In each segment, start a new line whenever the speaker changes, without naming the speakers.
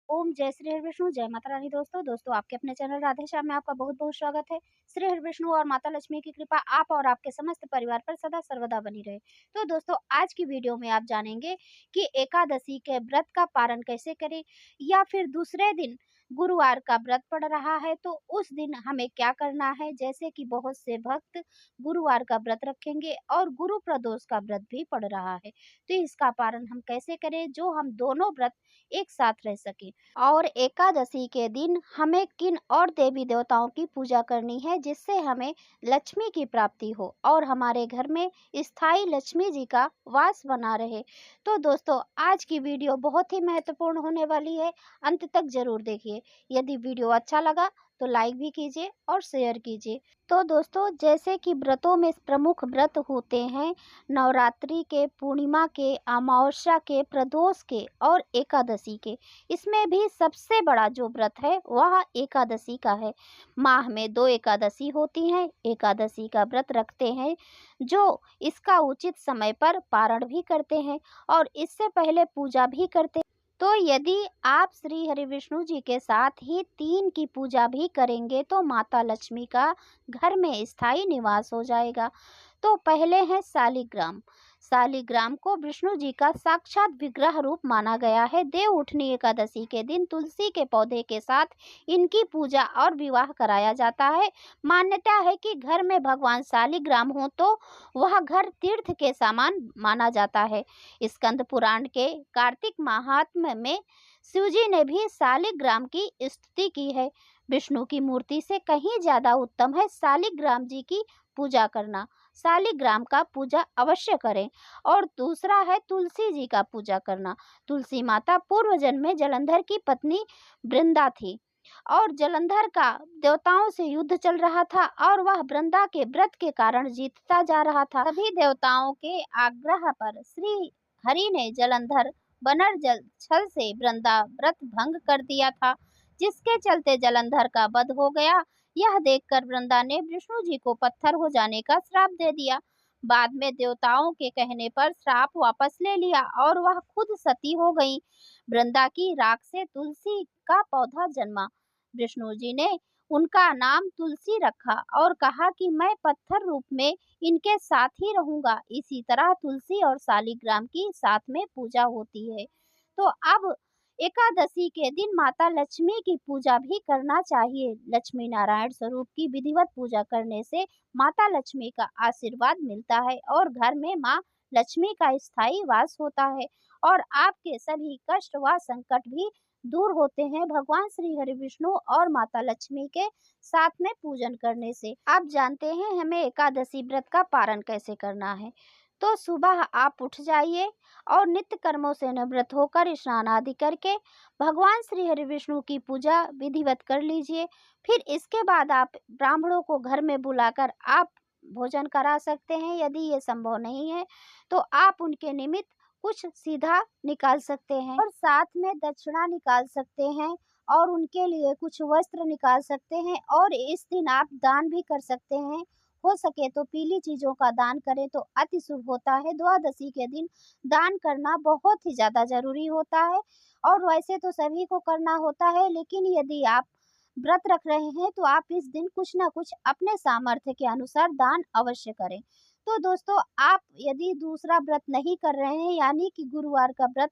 ओम जय श्री हरि विष्णु, जय माता रानी। दोस्तों आपके अपने चैनल राधे श्याम में आपका बहुत-बहुत स्वागत है। श्री हरि विष्णु और माता लक्ष्मी की कृपा आप और आपके समस्त परिवार पर सदा सर्वदा बनी रहे। तो दोस्तों आज की वीडियो में आप जानेंगे कि एकादशी के व्रत का पारण कैसे करें या फिर दूसरे दिन गुरुवार का व्रत पड़ रहा है तो उस दिन हमें क्या करना है। जैसे कि बहुत से भक्त गुरुवार का व्रत रखेंगे और गुरु प्रदोष का व्रत भी पड़ रहा है, तो इसका पारण हम कैसे करें जो हम दोनों व्रत एक साथ रह सके। और एकादशी के दिन हमें किन और देवी देवताओं की पूजा करनी है जिससे हमें लक्ष्मी की प्राप्ति हो और हमारे घर में स्थायी लक्ष्मी जी का वास बना रहे। तो दोस्तों आज की वीडियो बहुत ही महत्वपूर्ण होने वाली है, अंत तक जरूर देखिए। यदि वीडियो अच्छा लगा तो लाइक भी कीजिए और शेयर कीजिए। तो दोस्तों जैसे कि व्रतों में प्रमुख व्रत होते हैं नवरात्रि के, पूर्णिमा के, अमावस्या के, प्रदोष के और एकादशी के, इसमें भी सबसे बड़ा जो व्रत है वह एकादशी का है। माह में 2 एकादशी होती हैं। एकादशी का व्रत रखते हैं जो इसका उचित समय पर पारण भी करते हैं और इससे पहले पूजा भी करते हैं। तो यदि आप श्री हरि विष्णु जी के साथ ही 3 की पूजा भी करेंगे तो माता लक्ष्मी का घर में स्थायी निवास हो जाएगा। तो पहले है शालिग्राम। शालिग्राम को विष्णु जी का साक्षात विग्रह रूप माना गया है। देव उठनी एकादशी के दिन तुलसी के पौधे के साथ इनकी पूजा और विवाह कराया जाता है। मान्यता है कि घर में भगवान शालिग्राम हो तो वह घर तीर्थ के समान माना जाता है। स्कंद पुराण के कार्तिक महात्म्य में शिवजी ने भी शालिग्राम की स्तुति की है। विष्णु की मूर्ति से कहीं ज्यादा उत्तम है शालिग्राम जी की पूजा करना। शालिग्राम का पूजा अवश्य करें। और दूसरा है तुलसी जी का पूजा करना। तुलसी माता पूर्व जन्म में जलंधर की पत्नी वृंदा थी और जलंधर का देवताओं से युद्ध चल रहा था और वह वृंदा के व्रत के कारण जीतता जा रहा था। सभी देवताओं के आग्रह पर श्री हरि ने जलंधर बनर जल छल से वृंदा व्रत भंग कर दिया था, जिसके चलते जलंधर का वध हो गया। यह देखकर वृंदा ने विष्णु जी को पत्थर हो जाने का श्राप दे दिया। बाद में देवताओं के कहने पर श्राप वापस ले लिया और वह खुद सती हो गई। वृंदा की राख से तुलसी का पौधा जन्मा। विष्णु जी ने उनका नाम तुलसी रखा और कहा कि मैं पत्थर रूप में इनके साथ ही रहूंगा। इसी तरह तुलसी और शालिग्राम की साथ में पूजा होती है। तो अब एकादशी के दिन माता लक्ष्मी की पूजा भी करना चाहिए। लक्ष्मी नारायण स्वरूप की विधिवत पूजा करने से माता लक्ष्मी का आशीर्वाद मिलता है और घर में माँ लक्ष्मी का स्थायी वास होता है और आपके सभी कष्ट व संकट भी दूर होते हैं भगवान श्री हरि विष्णु और माता लक्ष्मी के साथ में पूजन करने से। आप जानते हैं हमें एकादशी व्रत का पारण कैसे करना है। तो सुबह आप उठ जाइए और नित्य कर्मों से निवृत्त होकर स्नान आदि करके भगवान श्री हरि विष्णु की पूजा विधिवत कर लीजिए। फिर इसके बाद आप ब्राह्मणों को घर में बुलाकर आप भोजन करा सकते हैं। यदि ये संभव नहीं है तो आप उनके निमित्त कुछ सीधा निकाल सकते हैं और साथ में दक्षिणा निकाल सकते हैं और उनके लिए कुछ वस्त्र निकाल सकते हैं। और इस दिन आप दान भी कर सकते हैं। हो सके तो पीली चीजों का दान करें तो अति शुभ होता है। द्वादशी के दिन दान करना बहुत ही ज्यादा जरूरी होता है और वैसे तो सभी को करना होता है, लेकिन यदि आप व्रत रख रहे हैं तो आप इस दिन कुछ ना कुछ अपने सामर्थ्य के अनुसार दान अवश्य करें। तो दोस्तों आप यदि दूसरा व्रत नहीं कर रहे हैं यानी कि गुरुवार का व्रत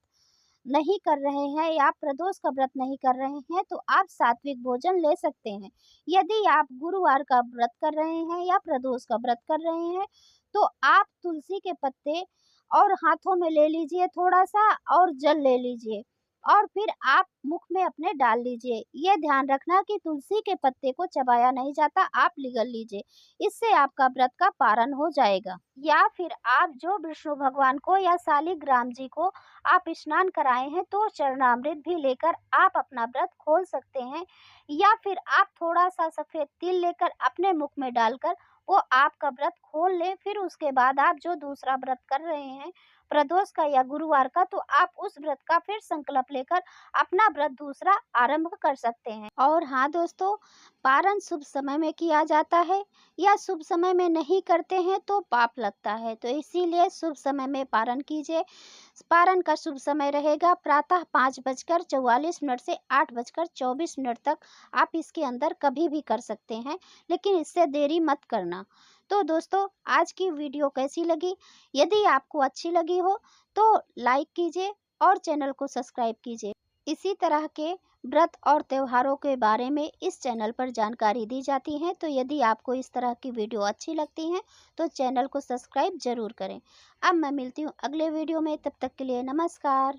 नहीं कर रहे हैं या प्रदोष का व्रत नहीं कर रहे हैं तो आप सात्विक भोजन ले सकते हैं। यदि आप गुरुवार का व्रत कर रहे हैं या प्रदोष का व्रत कर रहे हैं तो आप तुलसी के पत्ते और हाथों में ले लीजिए थोड़ा सा और जल ले लीजिए और फिर आप मुख में अपने डाल लीजिए। ये ध्यान रखना कि तुलसी के पत्ते को चबाया नहीं जाता, आप लिगल लीजिए। इससे आपका व्रत का पारण हो जाएगा। या फिर आप जो विष्णु भगवान को या शालिग्राम जी को आप स्नान कराए हैं तो चरणामृत भी लेकर आप अपना व्रत खोल सकते हैं। या फिर आप थोड़ा सा सफेद तिल लेकर अपने मुख में डालकर वो आपका व्रत खोल ले। फिर उसके बाद आप जो दूसरा व्रत कर रहे हैं प्रदोष का या गुरुवार का तो आप उस व्रत का फिर संकल्प लेकर अपना व्रत दूसरा आरंभ कर सकते हैं। और हाँ दोस्तों, पारण शुभ समय में किया जाता है या शुभ समय में नहीं करते हैं तो पाप लगता है, तो इसीलिए शुभ समय में पारण कीजिए। पारण का शुभ समय रहेगा प्रातः 5:44 से 8:24 तक। आप इसके अंदर कभी भी कर सकते हैं, लेकिन इससे देरी मत करना। तो दोस्तों, आज की वीडियो कैसी लगी? यदि आपको अच्छी लगी हो तो लाइक कीजिए और चैनल को सब्सक्राइब कीजिए। इसी तरह के व्रत और त्योहारों के बारे में इस चैनल पर जानकारी दी जाती है। तो यदि आपको इस तरह की वीडियो अच्छी लगती हैं तो चैनल को सब्सक्राइब जरूर करें। अब मैं मिलती हूँ अगले वीडियो में, तब तक के लिए नमस्कार।